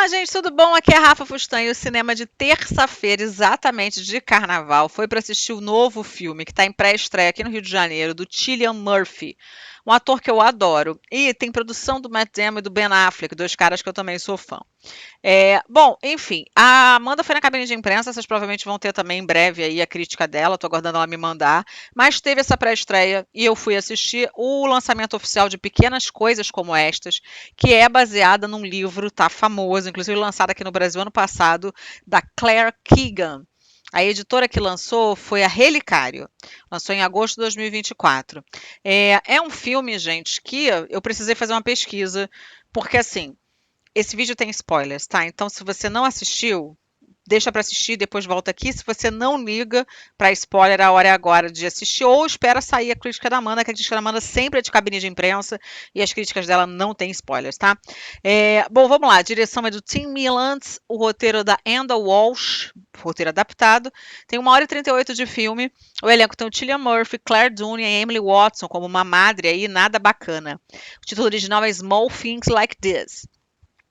Olá, gente, tudo bom? Aqui é a Rafa Fustan e o cinema de terça-feira, exatamente de carnaval, foi para assistir o novo filme que está em pré-estreia aqui no Rio de Janeiro, do Cillian Murphy, um ator que eu adoro. E tem produção do Matt Damon e do Ben Affleck, dois caras que eu também sou fã. Bom, enfim, a Amanda foi na cabine de imprensa, vocês provavelmente vão ter também em breve aí a crítica dela, tô aguardando ela me mandar, mas teve essa pré-estreia e eu fui assistir o lançamento oficial de Pequenas Coisas Como Estas, que é baseada num livro, tá famoso, inclusive lançado aqui no Brasil ano passado, da Claire Keegan. A editora que lançou foi a Relicário, lançou em agosto de 2024. É um filme, gente, que eu precisei fazer uma pesquisa, porque assim, esse vídeo tem spoilers, tá? Então, se você não assistiu, deixa para assistir, depois volta aqui. Se você não liga para spoiler, a hora é agora de assistir, ou espera sair a crítica da Amanda, que a crítica da Amanda sempre é de cabine de imprensa e as críticas dela não têm spoilers, tá? Bom, vamos lá. A direção é do Tim Millans, o roteiro é da Enda Walsh, roteiro adaptado. Tem 1h38 de filme. O elenco tem o Cillian Murphy, Claire Denis e Emily Watson como uma madre aí, nada bacana. O título original é Small Things Like This.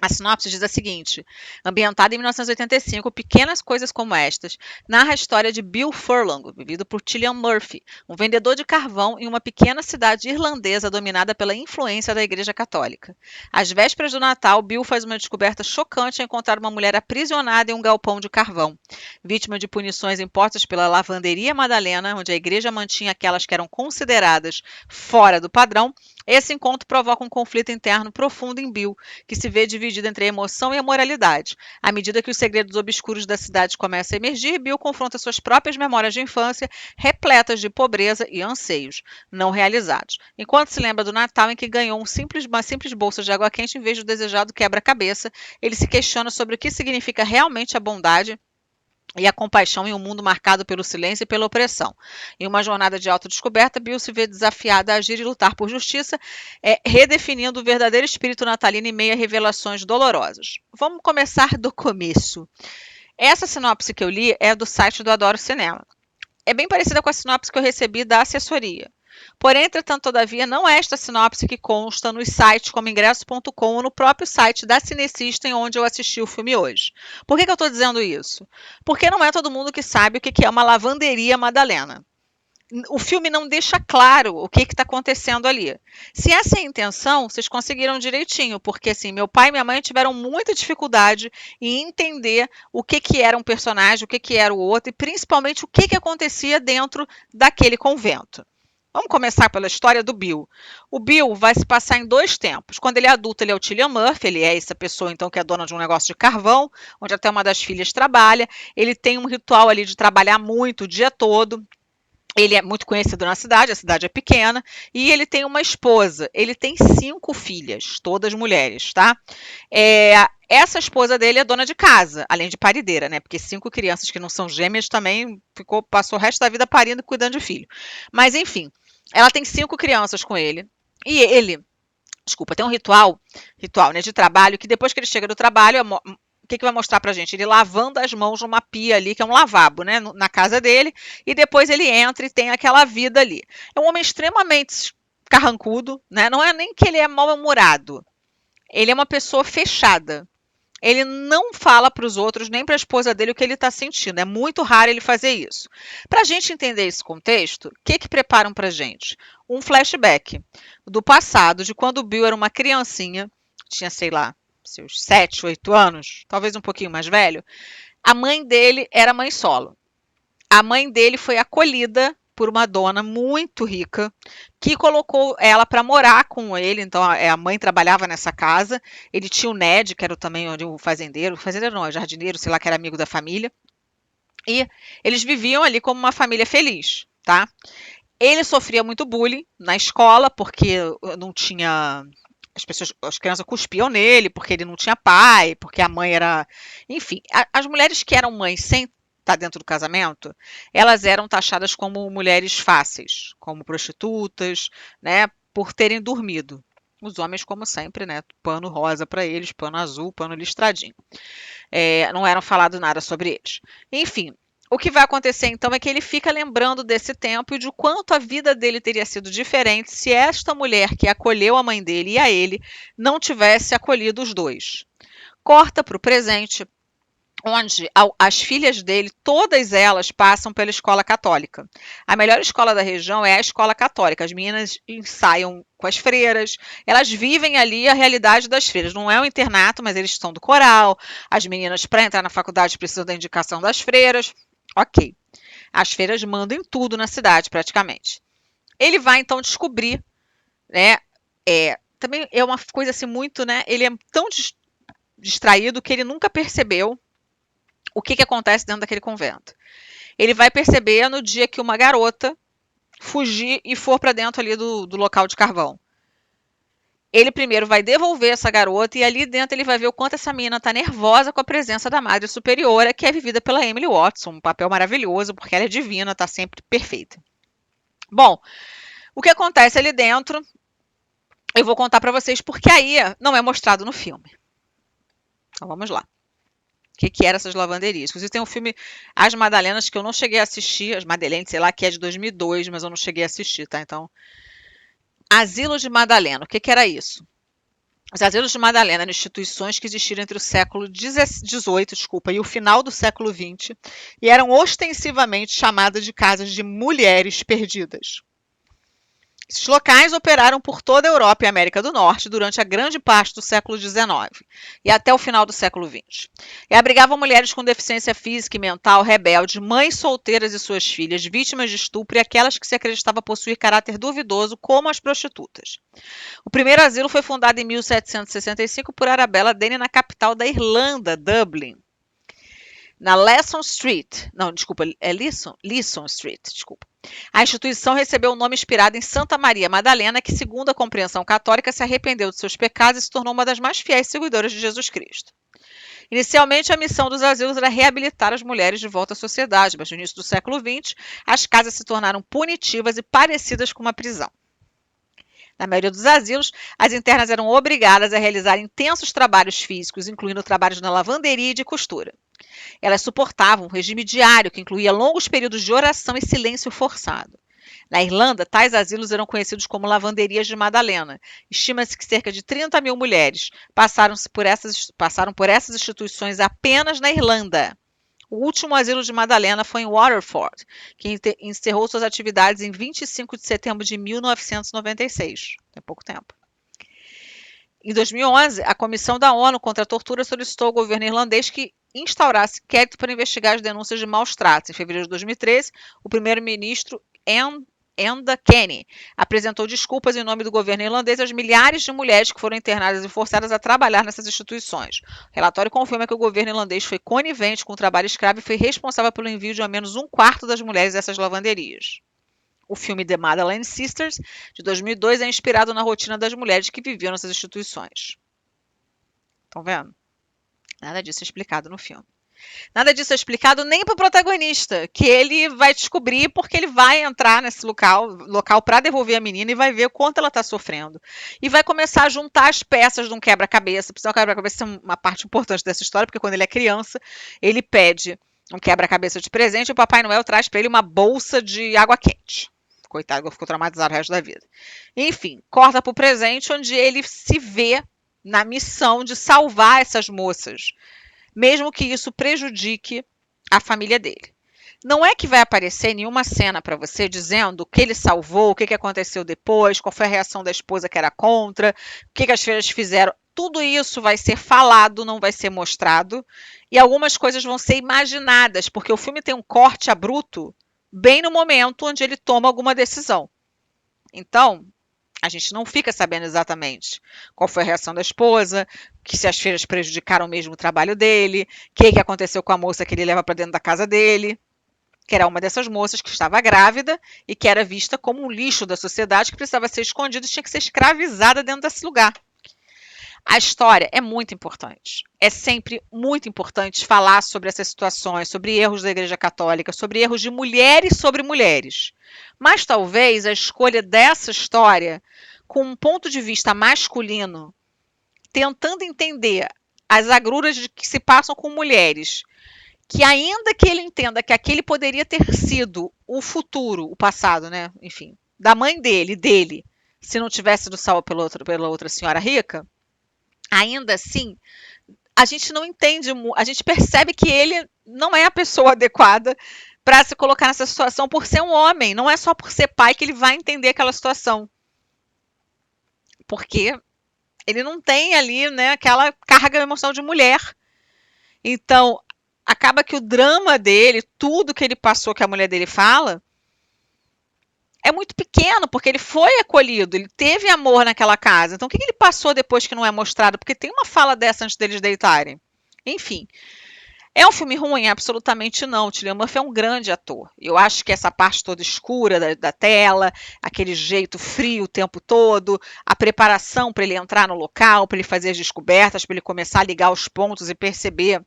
A sinopse diz a seguinte: ambientada em 1985, Pequenas Coisas Como Estas narra a história de Bill Furlong, vivido por Cillian Murphy, um vendedor de carvão em uma pequena cidade irlandesa dominada pela influência da Igreja Católica. Às vésperas do Natal, Bill faz uma descoberta chocante ao encontrar uma mulher aprisionada em um galpão de carvão. Vítima de punições impostas pela Lavanderia Madalena, onde a igreja mantinha aquelas que eram consideradas fora do padrão, esse encontro provoca um conflito interno profundo em Bill, que se vê dividido entre a emoção e a moralidade. À medida que os segredos obscuros da cidade começam a emergir, Bill confronta suas próprias memórias de infância, repletas de pobreza e anseios não realizados. Enquanto se lembra do Natal em que ganhou uma simples bolsa de água quente em vez do desejado quebra-cabeça, ele se questiona sobre o que significa realmente a bondade e a compaixão em um mundo marcado pelo silêncio e pela opressão. Em uma jornada de autodescoberta, Bill se vê desafiada a agir e lutar por justiça, redefinindo o verdadeiro espírito natalino em meio a revelações dolorosas. Vamos começar do começo. Essa sinopse que eu li é do site do Adoro Cinema. É bem parecida com a sinopse que eu recebi da assessoria. Porém, entretanto, todavia, não é esta sinopse que consta nos sites como ingresso.com ou no próprio site da Cinecista, onde eu assisti o filme hoje. Por que eu estou dizendo isso? Porque não é todo mundo que sabe o que é uma lavanderia Madalena. O filme não deixa claro o que está acontecendo ali. Se essa é a intenção, vocês conseguiram direitinho, porque assim, meu pai e minha mãe tiveram muita dificuldade em entender o que era um personagem, o que era o outro, e principalmente o que acontecia dentro daquele convento. Vamos começar pela história do Bill. O Bill vai se passar em dois tempos. Quando ele é adulto, ele é o Cillian Murphy, ele é essa pessoa então que é dona de um negócio de carvão, onde até uma das filhas trabalha. Ele tem um ritual ali de trabalhar muito o dia todo. Ele é muito conhecido na cidade, a cidade é pequena, e ele tem uma esposa. Ele tem 5 filhas, todas mulheres, tá? Essa esposa dele é dona de casa, além de parideira, né? Porque 5 crianças que não são gêmeas também passou o resto da vida parindo e cuidando de filho. Mas, enfim, ela tem 5 crianças com ele. E ele, desculpa, tem um ritual, né, de trabalho, que depois que ele chega do trabalho, o que vai mostrar pra gente? Ele lavando as mãos numa pia ali, que é um lavabo, né, na casa dele, e depois ele entra e tem aquela vida ali. É um homem extremamente carrancudo, né? Não é nem que ele é mal-humorado. Ele é uma pessoa fechada. Ele não fala para os outros, nem para a esposa dele, o que ele está sentindo. É muito raro ele fazer isso. Para a gente entender esse contexto, o que preparam para a gente? Um flashback do passado, de quando o Bill era uma criancinha, tinha, sei lá, seus 7, 8 anos, talvez um pouquinho mais velho. A mãe dele era mãe solo. A mãe dele foi acolhida por uma dona muito rica que colocou ela para morar com ele. Então a mãe trabalhava nessa casa. Ele tinha o Ned, que era também o fazendeiro não, o jardineiro, sei lá, que era amigo da família. E eles viviam ali como uma família feliz, tá? Ele sofria muito bullying na escola porque não tinha as crianças cuspiam nele porque ele não tinha pai, porque a mãe era, enfim, as mulheres que eram mães sem estar dentro do casamento, elas eram taxadas como mulheres fáceis, como prostitutas, né, por terem dormido. Os homens, como sempre, né, pano rosa para eles, pano azul, pano listradinho. Não eram falado nada sobre eles. Enfim, o que vai acontecer então é que ele fica lembrando desse tempo e de quanto a vida dele teria sido diferente se esta mulher que acolheu a mãe dele e a ele não tivesse acolhido os dois. Corta para o presente, onde as filhas dele, todas elas passam pela escola católica. A melhor escola da região é a escola católica. As meninas ensaiam com as freiras, elas vivem ali a realidade das freiras. Não é um internato, mas eles estão do coral. As meninas, para entrar na faculdade, precisam da indicação das freiras. Ok. As freiras mandam em tudo na cidade, praticamente. Ele vai, então, descobrir, né? Também é uma coisa assim muito, né? Ele é tão distraído que ele nunca percebeu o que acontece dentro daquele convento. Ele vai perceber no dia que uma garota fugir e for para dentro ali do local de carvão. Ele primeiro vai devolver essa garota e ali dentro ele vai ver o quanto essa menina está nervosa com a presença da Madre Superiora, que é vivida pela Emily Watson, um papel maravilhoso, porque ela é divina, está sempre perfeita. Bom, o que acontece ali dentro, eu vou contar para vocês, porque aí não é mostrado no filme. Então vamos lá. O que eram essas lavanderias? Inclusive tem um filme As Madalenas que eu não cheguei a assistir, As Madeleines, sei lá, que é de 2002, mas eu não cheguei a assistir, tá? Então, Asilo de Madalena, o que era isso? Os asilos de Madalena eram instituições que existiram entre o século XVIII, e o final do século XX, e eram ostensivamente chamadas de casas de mulheres perdidas. Esses locais operaram por toda a Europa e América do Norte durante a grande parte do século XIX e até o final do século XX. E abrigavam mulheres com deficiência física e mental, rebeldes, mães solteiras e suas filhas, vítimas de estupro e aquelas que se acreditava possuir caráter duvidoso, como as prostitutas. O primeiro asilo foi fundado em 1765 por Arabella Denny na capital da Irlanda, Dublin. Na Leeson Street, não, desculpa, é Leeson Street, desculpa. A instituição recebeu o nome inspirado em Santa Maria Madalena, que, segundo a compreensão católica, se arrependeu de seus pecados e se tornou uma das mais fiéis seguidoras de Jesus Cristo. Inicialmente, a missão dos asilos era reabilitar as mulheres de volta à sociedade, mas no início do século XX, as casas se tornaram punitivas e parecidas com uma prisão. Na maioria dos asilos, as internas eram obrigadas a realizar intensos trabalhos físicos, incluindo trabalhos na lavanderia e de costura. Elas suportavam um regime diário que incluía longos períodos de oração e silêncio forçado. Na Irlanda, tais asilos eram conhecidos como lavanderias de Madalena. Estima-se que cerca de 30 mil mulheres passaram por essas instituições apenas na Irlanda. O último asilo de Madalena foi em Waterford, que encerrou suas atividades em 25 de setembro de 1996. Tem pouco tempo. Em 2011, a Comissão da ONU contra a Tortura solicitou ao governo irlandês que instaurasse inquérito para investigar as denúncias de maus tratos. Em fevereiro de 2013, o primeiro-ministro Enda Kenny apresentou desculpas em nome do governo irlandês às milhares de mulheres que foram internadas e forçadas a trabalhar nessas instituições. O relatório confirma que o governo irlandês foi conivente com o trabalho escravo e foi responsável pelo envio de ao menos um quarto das mulheres dessas lavanderias. O filme The Madeleine Sisters, de 2002, é inspirado na rotina das mulheres que viviam nessas instituições. Estão vendo? Nada disso é explicado no filme. Nada disso é explicado nem para o protagonista, que ele vai descobrir porque ele vai entrar nesse local para devolver a menina e vai ver o quanto ela está sofrendo. E vai começar a juntar as peças de um quebra-cabeça. O quebra-cabeça é uma parte importante dessa história, porque quando ele é criança, ele pede um quebra-cabeça de presente e o Papai Noel traz para ele uma bolsa de água quente. Coitado, ficou traumatizado o resto da vida. Enfim, corta para o presente, onde ele se vê na missão de salvar essas moças, mesmo que isso prejudique a família dele. Não é que vai aparecer nenhuma cena para você dizendo o que ele salvou, o que aconteceu depois, qual foi a reação da esposa que era contra, o que as freiras fizeram. Tudo isso vai ser falado, não vai ser mostrado. E algumas coisas vão ser imaginadas, porque o filme tem um corte abrupto bem no momento onde ele toma alguma decisão. Então, a gente não fica sabendo exatamente qual foi a reação da esposa, que se as freiras prejudicaram mesmo o trabalho dele, o que aconteceu com a moça que ele leva para dentro da casa dele, que era uma dessas moças que estava grávida e que era vista como um lixo da sociedade que precisava ser escondido e tinha que ser escravizada dentro desse lugar. A história é muito importante. É sempre muito importante falar sobre essas situações, sobre erros da Igreja Católica, sobre erros de mulheres sobre mulheres. Mas talvez a escolha dessa história, com um ponto de vista masculino, tentando entender as agruras que se passam com mulheres, que ainda que ele entenda que aquele poderia ter sido o futuro, o passado, né? Enfim, da mãe dele, se não tivesse sido salvo pela outra senhora rica, ainda assim, a gente não entende, a gente percebe que ele não é a pessoa adequada para se colocar nessa situação por ser um homem. Não é só por ser pai que ele vai entender aquela situação. Porque ele não tem ali, né, aquela carga emocional de mulher. Então, acaba que o drama dele, tudo que ele passou, que a mulher dele fala, é muito pequeno, porque ele foi acolhido, ele teve amor naquela casa. Então, o que ele passou depois que não é mostrado? Porque tem uma fala dessa antes deles deitarem. Enfim, é um filme ruim? Absolutamente não. O Cillian Murphy é um grande ator. Eu acho que essa parte toda escura da tela, aquele jeito frio o tempo todo, a preparação para ele entrar no local, para ele fazer as descobertas, para ele começar a ligar os pontos e perceber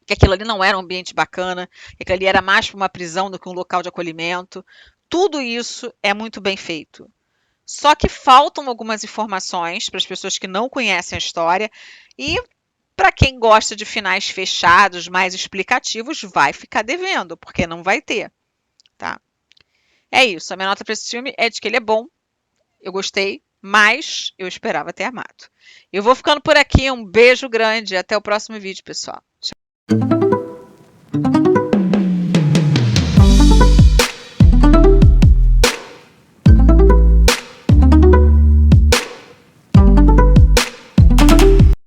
que aquilo ali não era um ambiente bacana, que aquilo ali era mais para uma prisão do que um local de acolhimento. Tudo isso é muito bem feito. Só que faltam algumas informações para as pessoas que não conhecem a história e para quem gosta de finais fechados, mais explicativos, vai ficar devendo, porque não vai ter, tá? É isso. A minha nota para esse filme é de que ele é bom, eu gostei, mas eu esperava ter amado. Eu vou ficando por aqui. Um beijo grande e até o próximo vídeo, pessoal. Tchau.